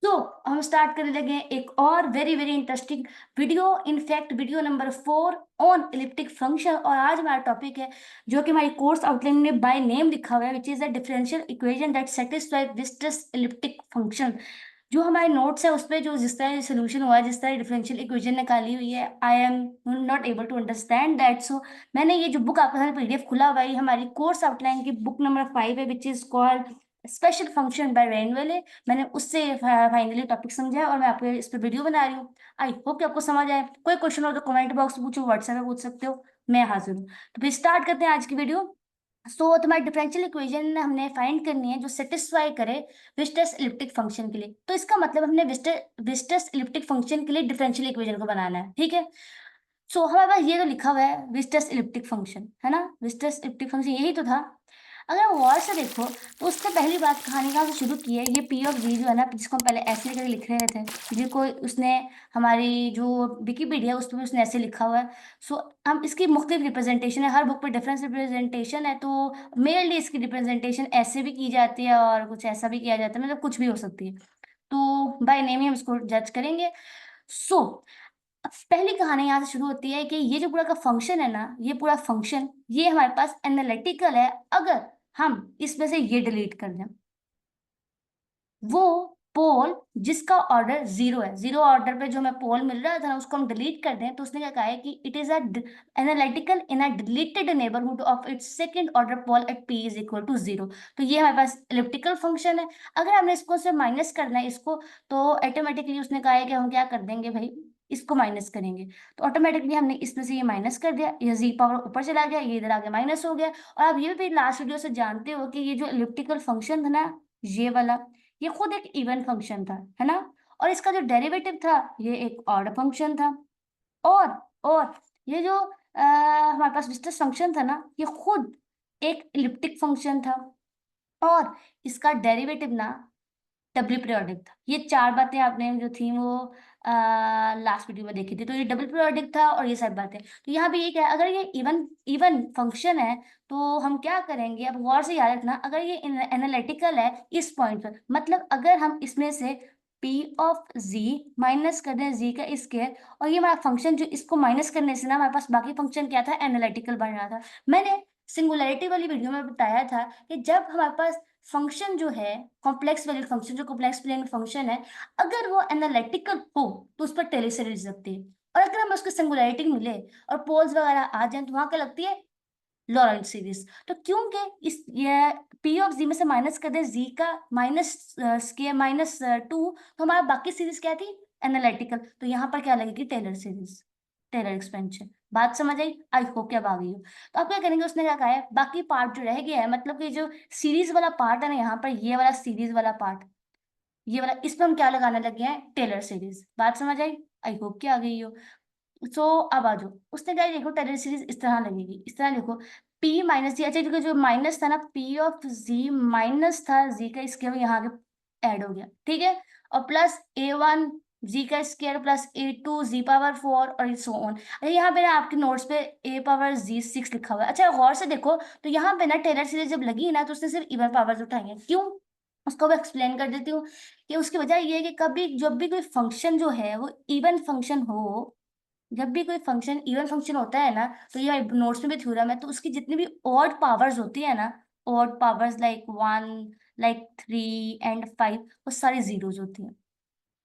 तो हम स्टार्ट करने लगे हैं एक और very very interesting video, in fact video number 4 on elliptic function. और आज हमारा टॉपिक है जो कि हमारी कोर्स आउटलाइन में बाय नेम लिखा हुआ है, which is a differential equation that satisfy viscous elliptic function. जो हमारे नोट्स है उस पर जो जिस तरह सोल्यूशन हुआ है, जिस तरह डिफरेंशियल इक्वेशन निकाली हुई है, I am not able to understand that. So मैंने ये जो बुक आपके सामने पीडीएफ खुला हुआ है, ये हमारी कोर्स आउटलाइन की बुक नंबर 5 है, which is called special function by Rainville. मैंने उससे फाइनली टॉपिक समझा है और मैं आपको इस पर वीडियो बना रही हूँ। आई होप कि आपको समझ आए। कोई क्वेश्चन हो तो कमेंट बॉक्स में पूछो, व्हाट्सएप में पूछ सकते हो, मैं हाजिर हूँ। तो फिर स्टार्ट करते हैं आज की वीडियो। सो तुम्हारी डिफरेंशियल इक्वेशन हमने फाइंड करनी है जो सेटिस्फाई करे विस्टस इलिप्टिक फंक्शन के लिए। तो इसका मतलब हमने विस्टस इलिप्टिक फंक्शन के लिए डिफरेंशियल इक्वेशन को बनाना है, ठीक है। सो हमारे पास ये तो लिखा हुआ है विस्टस इलिप्टिक फंक्शन, है ना। विस्टस इलिप्टिक फंक्शन यही तो था। अगर हम गौर से देखो तो उससे पहली बात कहानी कहाँ से शुरू की है, ये पी ऑफ जी जो है ना, जिसको हम पहले ऐसे करके लिख रहे थे, जिसको उसने हमारी जो विकीपीडिया उस पर भी उसने ऐसे लिखा हुआ है। सो हम इसकी मुख्तलिफ रिप्रेजेंटेशन है, हर बुक पे डिफरेंस रिप्रेजेंटेशन है। तो मेनली इसकी रिप्रेजेंटेशन ऐसे भी की जाती है और कुछ ऐसा भी किया जाता है, मतलब कुछ भी हो सकती है। तो बाय नेम ही हम इसको जज करेंगे। सो पहली कहानी यहाँ से शुरू होती है कि ये जो पूरा का फंक्शन है ना, ये पूरा फंक्शन ये हमारे पास एनालिटिकल है अगर हम इसमें से ये डिलीट कर दें। वो पोल जिसका ऑर्डर 0 है, 0 ऑर्डर पे जो हमें पोल मिल रहा था ना, उसको हम डिलीट कर दें। तो उसने क्या कहा है कि it is analytical in a deleted neighbourhood of its second order pole at p is equal to 0। तो ये हमारे पास एलिप्टिकल फंक्शन है। अगर हमने इसको से माइनस करना है इसको, तो ऑटोमेटिकली उसने कहा है कि हम क्या कर देंगे भाई, इसको माइनस करेंगे। तो ऑटोमेटिकली हमने इसमें से ये माइनस कर दिया, ये जी पावर ऊपर चला गया, ये इधर आगे माइनस हो गया। और आप ये भी लास्ट वीडियो से जानते हो कि ये जो एलिप्टिकल फंक्शन था ना, ये वाला, ये खुद एक इवन फंक्शन था, है ना। और इसका जो डेरिवेटिव था ये एक ऑड फंक्शन था। और ये जो हमारे पास विस्कस फंक्शन था ना, ये खुद एक इलिप्टिक फंक्शन था। और इसका डेरिवेटिव ना डबल पीरियोडिक था। ये चार बातें आपने जो थी वो लास्ट वीडियो में देखी थी। तो ये डबल पीरियोडिक था और ये सब बातें। तो यहाँ पे ये क्या है, अगर ये इवन इवन फंक्शन है तो हम क्या करेंगे, अब गौर से याद रखना, अगर ये एनालिटिकल है इस पॉइंट पर, मतलब अगर हम इसमें से p ऑफ z माइनस कर दें z का स्क्वायर, और ये हमारा फंक्शन जो इसको माइनस करने से ना हमारे पास बाकी फंक्शन क्या था, एनालिटिकल बन रहा था। मैंने सिंगुलैरिटी वाली वीडियो में बताया था कि जब हमारे पास फंक्शन जो है कॉम्प्लेक्स वैल्यूड फंक्शन, जो कॉम्प्लेक्स प्लेन फंक्शन है, अगर वो एनालिटिकल हो तो उस पर टेलर सीरीज लगती है। और अगर हमें उसकी सिंगुलैरिटी मिले और पोल्स वगैरह आ जाए तो वहां क्या लगती है, लॉरेंट सीरीज। तो क्योंकि इस ये पी ऑफ जी में से माइनस कर दे जी का माइनस स्केयर -2, तो हमारा बाकी सीरीज क्या थी, एनालिटिकल। तो यहाँ पर क्या लगेगी, टेलर सीरीज, टेलर एक्सपेंशन। बात समझ आई होप कि अब आ गई हो। तो आप क्या करेंगे, उसने क्या कहा है, बाकी पार्ट जो रह गया है, मतलब कि जो सीरीज वाला पार्ट है ना, यहाँ पर ये वाला सीरीज वाला पार्ट, ये वाला, इस पर हम क्या लगाने लगे हैं, टेलर सीरीज। बात समझ आई होप कि आ गई हो। सो अब आ जाओ, उसने क्या देखो, टेलर सीरीज इस तरह लगेगी, इस तरह देखो, p माइनस जी। अच्छा, क्योंकि जो माइनस था ना, p ऑफ z माइनस था z का स्क्वायर, यहाँ आगे ऐड हो गया, ठीक है। और प्लस a1 z का square plus a2 z power 4 और सो ऑन। अच्छा, यहाँ पे ना आपके नोट्स पे a पावर z 6 लिखा हुआ है। अच्छा, गौर से देखो तो यहाँ पे ना टेलर सीरीज जब लगी ना, तो उसने सिर्फ इवन पावर्स उठाई हैं। क्यों, उसको मैं एक्सप्लेन कर देती हूँ। कि उसकी वजह ये है कि कभी जब भी कोई फंक्शन जो है वो इवन फंक्शन हो, जब भी कोई फंक्शन इवन फंक्शन होता है ना, तो ये नोट्स में भी थ्योरम है, तो उसकी जितनी भी ऑड पावर्स होती है ना, odd powers like 1, like 3 and 5, वो सारी जीरोज होती हैं,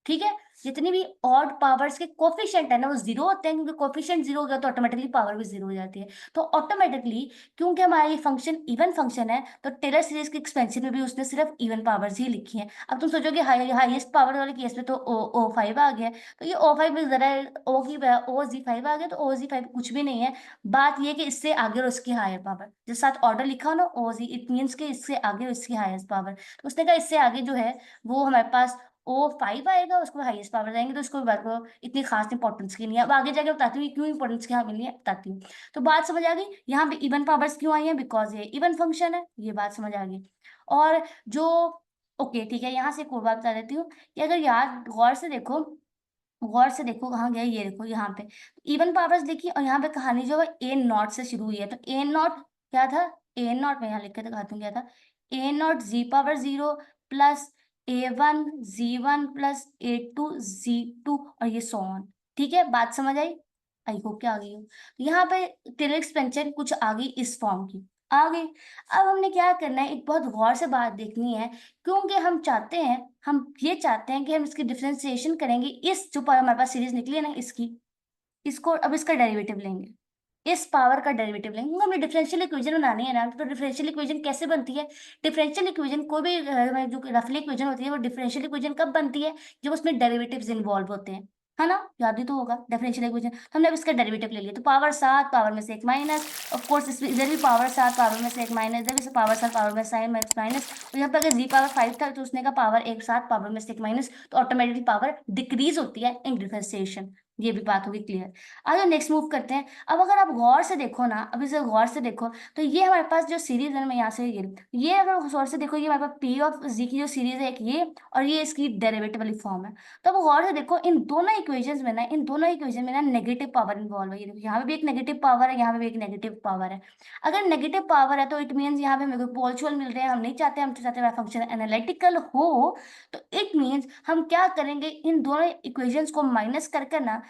ठीक है। जितनी भी ऑड पावर्स के कोफिशिएंट है ना, वो जीरो होते हैं, क्योंकि कोफिशिएंट जीरो हो गया तो ऑटोमेटिकली पावर भी जीरो हो जाती है। तो ऑटोमेटिकली, क्योंकि हमारा ये फंक्शन इवन फंक्शन है, तो टेलर सीरीज के एक्सपेंशन में भी उसने सिर्फ इवन पावर्स ही लिखी हैं। अब तुम सोचोगे हाईएस्ट पावर वाले केस में तो O5 आ गया, तो ये O5 में जरा OZ5 आ गया, तो OZ5 कुछ भी नहीं है। बात ये कि इससे आगे और इसकी हायर पावर, जो साथ ऑर्डर लिखा हो ना OZ, इट मीन्स के इससे आगे और इसकी हाईएस्ट पावर। तो उसने कहा इससे आगे जो है वो हमारे पास O5 आएगा, उसको हाईएस्ट पावर जाएंगे, तो उसको बात को इतनी खास इंपॉर्टेंस की नहीं है। अब आगे जाके बताती हूँ क्यों इंपॉर्टेंस की यहाँ मिली है, बताती हूँ। तो बात समझ आ गई, यहाँ पे इवन पावर्स क्यों आई है, बिकॉज ये इवन फंक्शन है, ये बात समझ आ गई। और जो, ओके ठीक है, यहाँ से एक और बात बता देती हूँ कि अगर यार गौर से देखो कहाँ गया, ये देखो यहाँ पे इवन पावर्स देखी, और यहाँ पे कहानी जो है ए नॉट से शुरू हुई है। तो ए नॉट क्या था, ए नॉट में यहाँ लिख के दिखाती हूँ क्या था, a naught g power 0 plus A1 Z1 plus A2 Z2 और ये सो ऑन। ठीक है, बात समझ आई होप क्या आ गई हो। तो यहाँ पे टेलर एक्सपेंशन कुछ आ गई इस फॉर्म की, आ गई। अब हमने क्या करना है, एक बहुत गौर से बात देखनी है, क्योंकि हम चाहते हैं, हम ये चाहते हैं कि हम इसकी डिफरेंशिएशन करेंगे, इस जो हमारे पास सीरीज निकली है ना इसकी, इसको अब इसका डेरिवेटिव लेंगे, इस पावर का डेरिवेटिव लेंगे। हमें डिफरेंशियल इक्वेशन बनानी है ना, तो डिफरेंशियल इक्वेशन कैसे बनती है? डिफरेंशियल इक्वेशन कोई भी जो रफली इक्वेशन होती है वो डिफरेंशियल इक्वेशन कब बनती है? जब उसमें डेरिवेटिव्स इन्वॉल्व होते हैं, है ना, याद ही तो होगा डिफरेंशियल इक्वेशन। तो हमने अब इसका डेरिवेटिव ले लिया, तो पावर 7 पावर में से 1 माइनस, ऑफ कोर्स इधर भी पावर 7 पावर में से 1 माइनस, इधर भी पावर 7 पावर में से x माइनस। तो यहाँ पे अगर जी पावर 5 था तो उसने का पावर 1 7 पावर में से 1 माइनस, तो ऑटोमेटिकली पावर डिक्रीज होती है इन डिफरेंशिएशन। ये भी बात होगी क्लियर। आगे नेक्स्ट मूव करते हैं। अब अगर आप गौर से देखो ना, अब इसे गौर से देखो, तो ये हमारे पास जो सीरीज है, मैं यहाँ से ये अगर गौर से देखो, ये हमारे पास पी ऑफ जी की जो सीरीज है एक ये, और ये इसकी डेरिवेटिव वाली फॉर्म है। तो अब गौर से देखो, इन दोनों इक्वेशंस में ना, इन दोनों इक्वेशन में ना नेगेटिव पावर इन्वॉल्व है। ये देखो यहाँ पे भी एक नेगेटिव पावर है, यहाँ पे भी एक नेगेटिव पावर है। अगर नेगेटिव पावर है तो इट मीन्स यहाँ पे मेरे को पोलचुअल मिल रहे हैं, हम नहीं चाहते, हम चाहते हैं फंक्शन एनालिटिकल हो। तो इट मीन्स हम क्या करेंगे, इन दोनों इक्वेशंस को माइनस करके ना,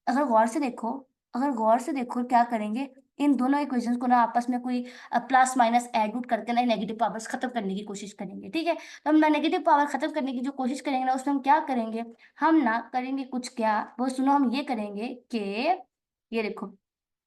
अगर गौर से देखो, अगर गौर से देखो क्या करेंगे, इन दोनों इक्वेशंस को ना आपस में कोई प्लस माइनस ऐड उड करके ना नेगेटिव पावर्स खत्म करने की कोशिश करेंगे। ठीक है, तो हम ना नेगेटिव पावर खत्म करने की जो कोशिश करेंगे ना, उसमें हम क्या करेंगे, हम ना करेंगे कुछ, क्या वो सुनो, हम ये करेंगे कि ये देखो,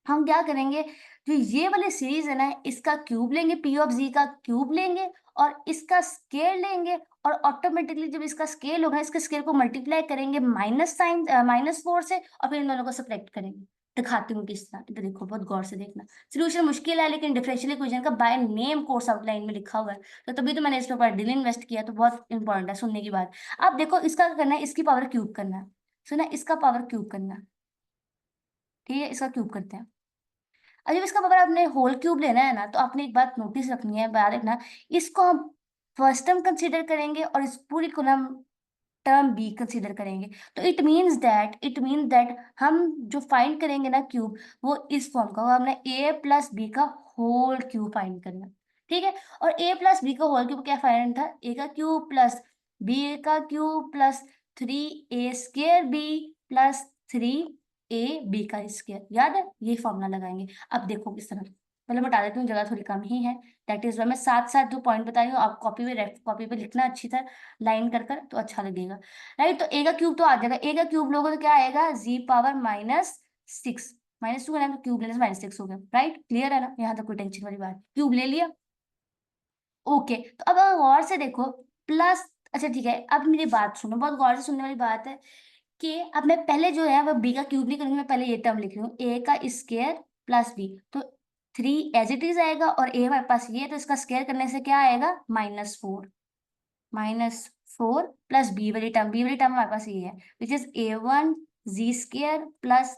हम क्या करेंगे, जो ये वाली सीरीज है ना, इसका क्यूब लेंगे, पी ऑफ जी का क्यूब लेंगे, और इसका स्केल लेंगे, और ऑटोमेटिकली जब इसका स्केल होगा, इसके स्केल को मल्टीप्लाई करेंगे माइनस साइन -4 से, और फिर इन दोनों को सब्ट्रैक्ट करेंगे। दिखाती हूँ किस तरह, इधर देखो, बहुत गौर से देखना। सोल्यूशन मुश्किल है, लेकिन डिफरेंशियल इक्वेशन का बाय नेम कोर्स आउटलाइन में लिखा हुआ है, तो तभी तो मैंने इस पे दिल इन्वेस्ट किया, तो बहुत इंपॉर्टेंट है सुनने की बात। अब देखो, इसका करना है, इसकी पावर क्यूब करना है, सुना, इसका पावर क्यूब करना है। ठीक है, इसका क्यूब करते हैं। और जब इसका अगर आपने होल क्यूब लेना है ना, तो आपने एक बात नोटिस रखनी है, याद रखना, इसको हम फर्स्ट टर्म कंसीडर करेंगे और इस पूरी को हम टर्म बी कंसीडर करेंगे। तो इट मीन्स दैट हम जो फाइंड करेंगे ना क्यूब, वो इस फॉर्म का होगा, हमने ए प्लस बी का होल क्यूब फाइंड करना। ठीक है, और ए प्लस बी का होल क्यूब क्या फाइंड था, ए का क्यूब प्लस बी का cube plus 3a² b plus 3ab का स्क्वायर, याद है, ये फॉर्मूला लगाएंगे। अब देखो किस तरह, पहले बता देती हूँ, जगह थोड़ी कम ही है, दैट इज वाई मैं साथ साथ जो पॉइंट बता रही हूँ, आप कॉपी पे लिखना अच्छी तरह, लाइन कर कर, तो अच्छा लगेगा। राइट, तो ए का क्यूब तो आ जाएगा, ए का क्यूब लोगे तो क्या आएगा, जी पावर -6, -2 है ना, तो क्यूब लेने से -6 हो गया। राइट, क्लियर है ना, यहाँ तक कोई टेंशन वाली बात, क्यूब ले लिया। ओके, तो अब अगर गौर से देखो, प्लस, अच्छा ठीक है, अब मेरी बात सुनो, बहुत गौर से सुनने वाली बात है, कि अब मैं पहले जो है वो बी का क्यूब नहीं करूंगी, मैं पहले ये टर्म लिख रही हूँ, ए का स्क्वायर प्लस बी, तो 3 एज इट इज आएगा, और ए हमारे पास ये है, तो इसका स्क्वायर करने से क्या आएगा, -4 प्लस बी वाली टर्म हमारे पास ये है, which is A1 Z² plus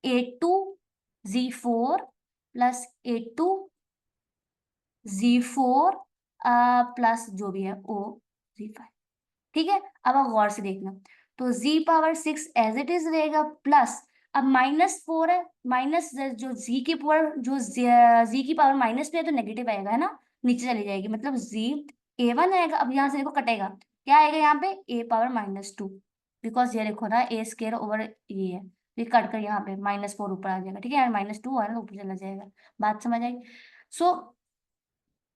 A2 Z4 plus A2 Z4 plus जो भी है O Z5। ठीक है, अब आप गौर से देखना, तो z power 6 as it is रहेगा, प्लस अब -4 है, माइनस जो z की पावर, जो z की पावर माइनस पे है, तो नेगेटिव आएगा, है ना, नीचे चली जाएगी, मतलब z A1 आएगा। अब यहाँ से देखो कटेगा, क्या आएगा यहाँ पे, a पावर -2, बिकॉज ये देखो ना, a² ओवर ये है, ये कट कर यहाँ पे -4 ऊपर आ जाएगा। ठीक है, -2 है ना, ऊपर चला जाएगा, बात समझ आई। सो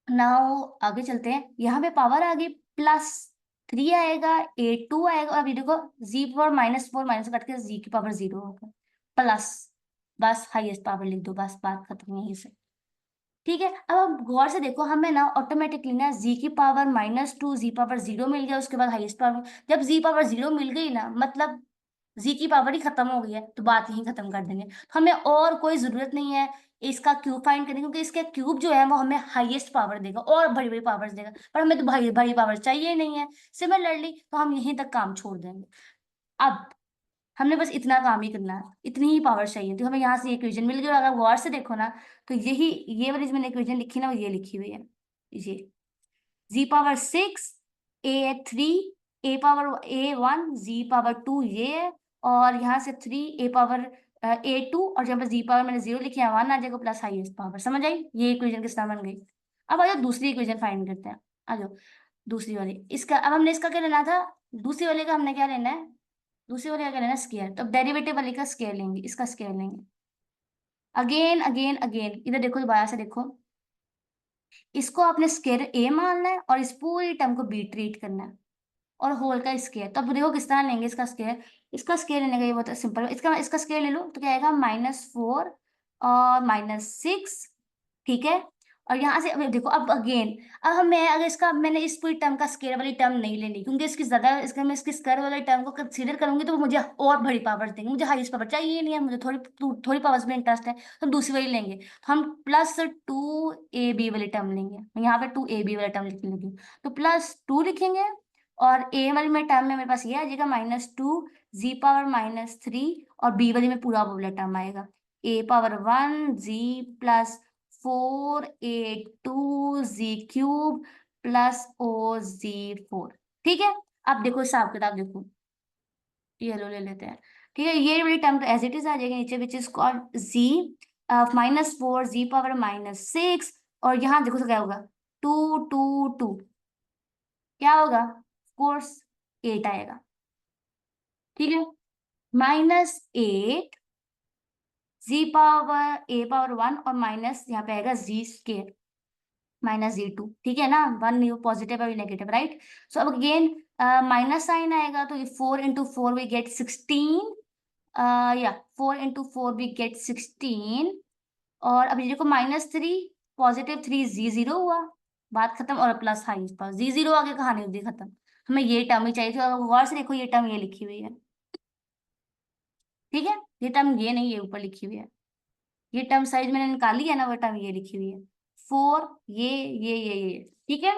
नाउ आगे चलते हैं, यहाँ पे पावर आ गई, +3 आएगा, A2 आएगा, और अभी देखो z पावर -4 माइनस कट के z की पावर 0 होगा, प्लस, बस हाईएस्ट पावर लिख दो, बस बात खत्म यहीं से। ठीक है, अब आप गौर से देखो, हमें ना ऑटोमेटिकली ना z की पावर -2 z पावर 0 मिल गया, उसके बाद हाईएस्ट पावर, जब z पावर 0 मिल गई ना, मतलब जी की पावर ही खत्म हो गई है, तो बात यहीं खत्म कर देंगे। तो हमें और कोई जरूरत नहीं है इसका क्यूब फाइंड करने की, क्योंकि इसका क्यूब जो है वो हमें हाईएस्ट पावर देगा और बड़ी बड़ी पावर्स देगा, पर हमें तो बड़ी बड़ी पावर चाहिए ही नहीं है। सिमिलरली तो हम यहीं तक काम छोड़ देंगे। अब हमने बस इतना काम ही करना है, इतनी ही पावर चाहिए, तो हमें यहाँ से इक्वेशन मिल गई, और अगर गौर से देखो ना, तो यही, ये वाली जो मैंने इक्वेशन लिखी ना, वो ये लिखी हुई है, ये z power 6 A3 a power A1 z power 2 ये है, और यहाँ से 3 a पावर A2, और जहाँ पर z पावर मैंने 0 लिखी है 1 आ जाएगा, प्लस हाईएस्ट पावर। समझ आई, ये इक्वेशन किस तरह बन गई। अब आ जाओ दूसरी इक्वेशन फाइंड करते हैं, आ जाओ। दूसरी वाली इसका, अब हमने इसका क्या लेना था, दूसरी वाले का हमने क्या लेना है, दूसरी वाले का क्या लेना है, स्केयर। तो डेरिवेटिव वाले का स्केयर लेंगे, इसका स्केयर लेंगे। अगेन अगेन अगेन इधर देखो, दोबारा से देखो, इसको आपने स्केयर ए मानना है और इस पूरी टर्म को बी ट्रीट करना है, और होल का स्केयर। तो अब देखो किस तरह लेंगे इसका स्केयर। इसका स्केयर लेने का ये बहुत सिंपल है, इसका इसका स्केयर ले लो तो क्या आएगा, -4 और -6, ठीक है। और यहाँ से अब देखो, अब अगेन, अब मैं अगर इसका, मैंने इस पूरी टर्म का स्केयर वाली टर्म नहीं लेनी, क्योंकि इसकी ज्यादा, इसका मैं इसकी स्केयर वाली टर्म को कंसीडर करूंगी तो वो मुझे और बड़ी पावर्स देंगे, मुझे हाईएस्ट पावर चाहिए नहीं है, मुझे थोड़ी थोड़ी पावर्स में इंटरेस्ट है, तो हम दूसरी वाली लेंगे। तो हम +2ab वाली टर्म लेंगे, मैं यहाँ पे 2ab वाला टर्म लिख लूंगी, तो +2 लिखेंगे। और ए वाली में टर्म में मेरे पास ये आ जाएगा -2 z⁻³ और बी वाली में पूरा वो वाला टर्म आएगा a⁻1 z +4a2 z³ +OZ4। ठीक है, अब देखो हिसाब किताब देखो, ये लो ले लेते हैं। ठीक है, ये वाली टर्म तो एज इट इज आ जाएगी नीचे, विच इज कॉल्ड z -4 z⁻6, और यहाँ देखो तो क्या होगा, 2 क्या होगा, कोर्स 8 आएगा। ठीक है, -8 a⁻1 और माइनस यहाँ पे आएगा z² -z2, ठीक है ना, वन पॉजिटिव है नेगेटिव, राइट। सो अब अगेन माइनस साइन आएगा, तो ये 4 × 4 वी गेट 16, या 4 × 4 वी गेट 16, और अब ये देखो -3 +3 z0 हुआ, बात खत्म। और प्लस हाई पास z0 आगे कहानी होगी खत्म, हमें ये टर्म ही चाहिए थी। और गौर से देखो ये टर्म ये लिखी हुई है, ठीक है, ये टर्म ये नहीं, ये ऊपर लिखी हुई है, ये टर्म साइज मैंने निकाली है ना, वो टर्म ये लिखी हुई है, 4 ये, ठीक है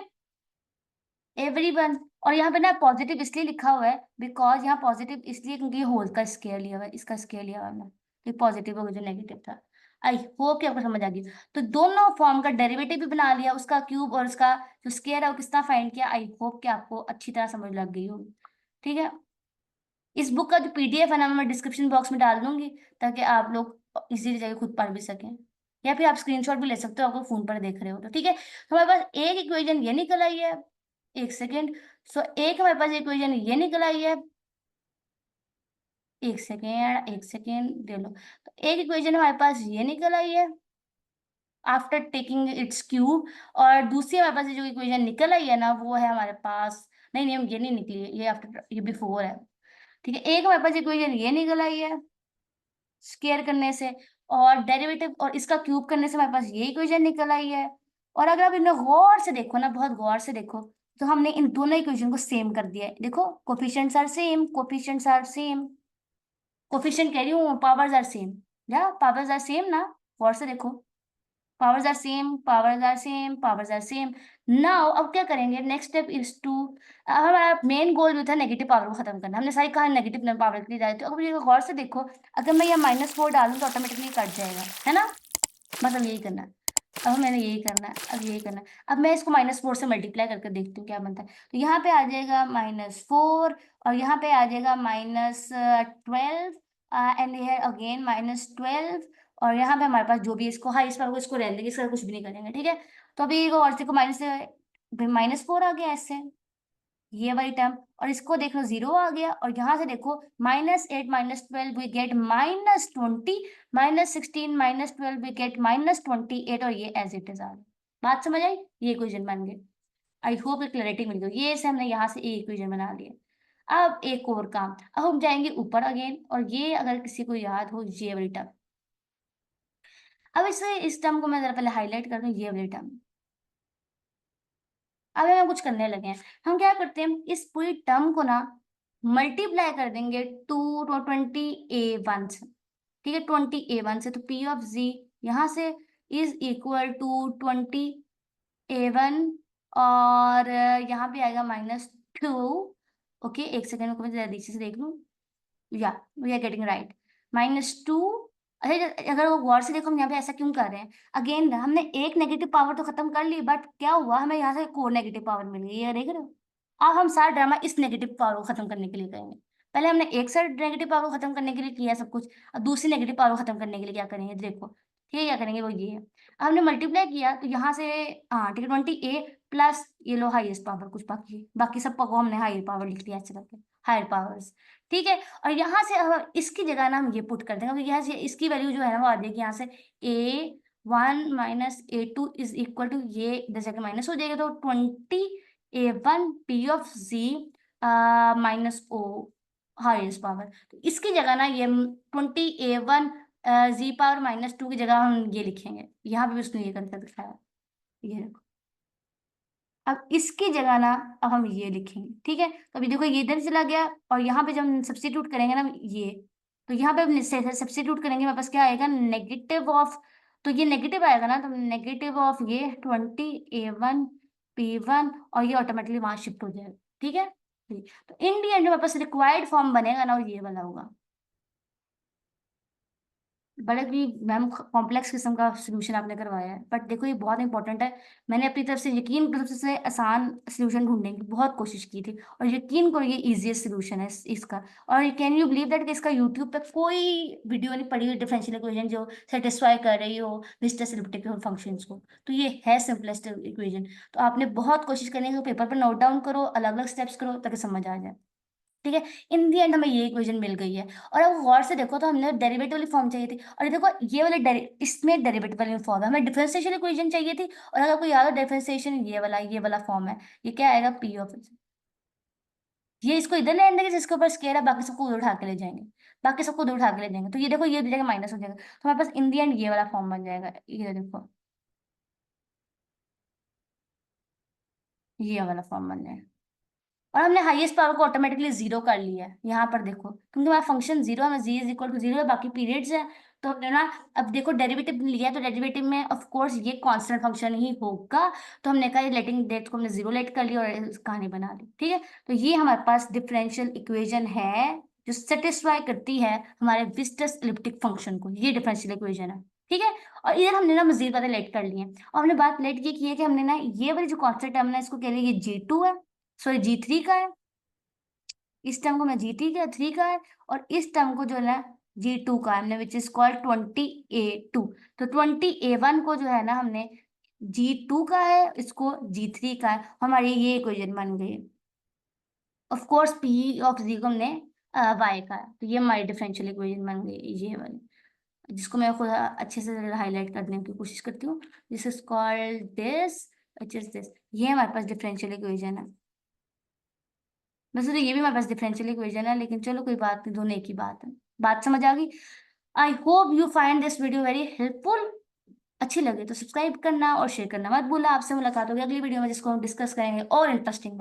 एवरीवन। और यहाँ पे ना पॉजिटिव इसलिए लिखा हुआ है, बिकॉज यहाँ पॉजिटिव इसलिए क्योंकि ये होल का स्केयर लिया हुआ है, इसका स्केयर लिया हुआ है हमने, ये पॉजिटिव होगा जो नेगेटिव था। आई होप कि आपको समझ आ गई। तो दोनों फॉर्म का डेरिवेटिव भी बना लिया, उसका क्यूब और उसका जो स्केयर है वो किस तरह फाइंड किया। आई होप कि आपको अच्छी तरह समझ लग गई होगी। ठीक है, इस बुक का जो पीडीएफ है ना मैं डिस्क्रिप्शन बॉक्स में डाल दूंगी, ताकि आप लोग इजीली जाके खुद पढ़ भी सकें, या फिर आप स्क्रीनशॉट भी ले सकते हो, आपको फोन पर देख रहे हो तो। ठीक है, तो हमारे पास एक इक्वेशन ये निकल आई है, एक सेकेंड। सो एक हमारे पास इक्वेशन ये निकल आई है, एक सेकेंड दे लो। तो एक इक्वेशन हमारे पास ये निकल आई है आफ्टर टेकिंग इट्स क्यूब, और दूसरी हमारे पास जो इक्वेशन निकल आई है ना वो है हमारे पास, नहीं नहीं ये नहीं निकली है, ये आफ्टर, ये बिफोर है। ठीक है, एक हमारे पास इक्वेशन ये निकल आई है स्केयर करने से, और डेरिवेटिव और इसका क्यूब करने से हमारे पास ये इक्वेशन निकल आई है। और अगर आप इन्हें गौर से देखो ना, बहुत गौर से देखो, तो हमने इन दोनों इक्वेशन को सेम कर दिया है। देखो coefficients are same, coefficients are same, coefficient कह रही हूँ, पावर्स आर सेम, या पावर्स आर सेम ना, गौर से देखो, powers are same, powers are same, powers are same. Now अब क्या करेंगे, नेक्स्ट स्टेप इज टू, हमारा मेन गोल जो था नेगेटिव पावर को खत्म करना, हमने सारी कहा नेगेटिव पावर के लिए जाए, तो अब ये गौर से देखो, अगर मैं ये -4 डालूं तो ऑटोमेटिकली कट जाएगा, है ना, बस अब यही करना है। अब मैंने यही करना है, अब यही करना है। अब मैं इसको -4 से मल्टीप्लाई करके देखती हूँ क्या बनता है। तो यहाँ पे आ जाएगा -4, और यहाँ पे आ जाएगा -12, एंड हेयर अगेन -12, और यहाँ पे हमारे पास जो भी इसको, हाँ इस पर इसको रहने देंगे, इसका कुछ भी नहीं करेंगे। ठीक है, तो अभी और को -4 आ गया ऐसे, ये वाली टर्म, और इसको देख लो 0 आ गया, और यहाँ से देखो -8 -12 वी गेट -20, -16 -12 वी गेट -28, और ये एज इट इज आ गया। बात समझ आई, ये इक्वेशन बन गई। आई होप क्लैरिटी मिल गई, ये से हमने यहाँ से एक इक्वेशन बना लिया। अब एक और काम, अब हम जाएंगे ऊपर अगेन, और ये अगर किसी को याद हो ये वाली टर्म, अब इस टर्म को मैं जरा पहले हाईलाइट कर दूं, ये वाली टर्म। अब हम कुछ करने लगे हैं, हम क्या करते हैं, इस पूरी टर्म को ना मल्टीप्लाई कर देंगे 20a1 से। ठीक है, 20a1 से, तो p(z) यहाँ से इज इक्वल टू 20a1, और यहाँ पे आएगा -2। ओके, एक सेकेंड को मैं जरा नीचे से देख लूँ, या वी आर गेटिंग राइट, -2। अरे अगर वो गौर से देखो हम यहाँ पे ऐसा क्यों कर रहे हैं, अगेन हमने एक नेगेटिव पावर तो खत्म कर ली, बट क्या हुआ, हमें यहाँ से एक और नेगेटिव पावर मिल गई, ये देख रहे हो। अब हम सारा ड्रामा इस नेगेटिव पावर को खत्म करने के लिए करेंगे। पहले हमने एक साइड नेगेटिव पावर को खत्म करने के लिए किया सब कुछ, अब दूसरी नेगेटिव पावर को खत्म करने के लिए क्या करेंगे, देखो ठीक है, क्या करेंगे वो ये है। अब हमने मल्टीप्लाई किया तो यहाँ से, हाँ ठीक है, 20a प्लस ये लो हाईएस्ट पावर, कुछ बाकी बाकी सब को हमने हायर पावर लिख लिया ऐसे करके, हायर पावर्स। ठीक है, और यहाँ से अब इसकी जगह ना हम ये पुट कर देंगे, क्योंकि यहाँ से इसकी वैल्यू जो है ना वो आ जाएगी यहाँ से a1 minus a2 is equal to, ये इधर जाके माइनस हो जाएगा, तो 20a1 p of z minus o highest power. तो इसकी जगह ना ये 20a1 जी पावर -2 की जगह हम ये लिखेंगे, यहाँ पे भी उसने ये करके दिखाया, ये देखो। अब इसकी जगह ना अब हम ये लिखेंगे, ठीक है। तो अभी देखो ये इधर चला गया, और यहाँ पे जब हम सब्स्टिट्यूट करेंगे ना ये, तो यहाँ पे हम सब्स्टिट्यूट करेंगे, मेरे पास क्या आएगा, नेगेटिव ऑफ, तो ये नेगेटिव आएगा ना, तो नेगेटिव ऑफ ये 20a1 p1, और ये ऑटोमेटिकली वहां शिफ्ट हो जाएगा, ठीक है। तो इन दी एंड मेरे पास रिक्वायर्ड फॉर्म बनेगा ना, वो ये वाला होगा। बड़े भी मैम कॉम्प्लेक्स किस्म का सोल्यूशन आपने करवाया है, बट देखो ये बहुत इंपॉर्टेंट है। मैंने अपनी तरफ से यकीन तरफ से आसान सोल्यूशन ढूंढने की बहुत कोशिश की थी, और यकीन करो ये इजीएस्ट सोल्यूशन है इसका। और कैन यू बिलीव दैट कि इसका यूट्यूब पे कोई वीडियो नहीं पड़ी हुई डिफरेंशियल इक्वेशन जो सेटिस्फाई कर रही हो विस्कस इलिप्टिक फंक्शंस को। तो ये है सिंपलेस्ट इक्वेशन। तो आपने बहुत कोशिश करनी है, पेपर पर नोट डाउन करो, अलग अलग स्टेप्स करो ताकि समझ आ जाए, ठीक है। इन दी एंड हमें ये इक्वेशन मिल गई है। और अब गौर से देखो, तो हमने डेरिवेटिव वाली फॉर्म चाहिए थी, और ये देखो ये वाले इसमें डेरिवेटिव वाली फॉर्म है, हमें डिफरेंशिएशन इक्वेशन चाहिए थी। और अगर कोई याद हो डिफरेंशिएशन ये वाला फॉर्म है, ये क्या आएगा, पी ऑफ, ये इसको इधर ले आएंगे जिसके ऊपर स्केयर है, बाकी सबको उधर उठा के ले जाएंगे, बाकी सबको उधर उठा के ले जाएंगे, तो ये देखो ये जगह माइनस हो जाएगा, तो हमारे पास इन दी एंड ये वाला फॉर्म बन जाएगा, ये देखो ये वाला फॉर्म बन जाएगा। और हमने हाईएस्ट पावर को ऑटोमेटिकली जीरो कर लिया है यहाँ पर देखो, क्योंकि हमारा फंक्शन जीरो है, जी इज इक्वल टू जीरो है, बाकी पीरियड्स है। तो हमने ना, अब देखो डेरिवेटिव लिया है, तो डेरिवेटिव में ऑफ कोर्स ये कांस्टेंट फंक्शन ही होगा। तो हमने कहा लेटिंग डेट को हमने जीरो लेट कर लिया और कहानी बना ली, ठीक है। तो ये हमारे पास डिफरेंशियल इक्वेशन है जो सेटिस्फाई करती है हमारे विस्कस इलिप्टिक फंक्शन को, ये डिफरेंशियल इक्वेशन है, ठीक है। और इधर हमने ना मजीद बातें लेट कर ली हैं, और हमने बात लेट ये की है कि हमने ना ये वाली जो कॉन्स्टेंट टर्म है इसको कह रहे हैं ये G2 है, सॉरी G3 का है, इस टर्म को मैं G3 का 3 का है, और इस टर्म को जो है ना G2 का है हमने, विच इज कॉल्ड 20a2। तो 20a1 को जो है ना हमने G2 का है, इसको G3 का है, हमारी ये इक्वेशन बन गई। Of course P of Z को हमने y का है, तो ये हमारी डिफरेंशियल इक्वेशन बन गई ये वाली, जिसको मैं खुद अच्छे से हाईलाइट करने की कोशिश करती हूँ। This is called this, which is this, ये हमारे पास डिफरेंशियल इक्वेशन है। वैसे तो ये भी हमारे पास डिफरेंशियल इक्वेशन है, लेकिन चलो कोई बात नहीं, दोनों एक ही बात है। बात समझ आ गई। I hope you find this video very helpful. अच्छी लगे तो सब्सक्राइब करना और शेयर करना मत भूलना। आपसे मुलाकात होगी अगली वीडियो में, जिसको हम डिस्कस करेंगे और इंटरेस्टिंग बात।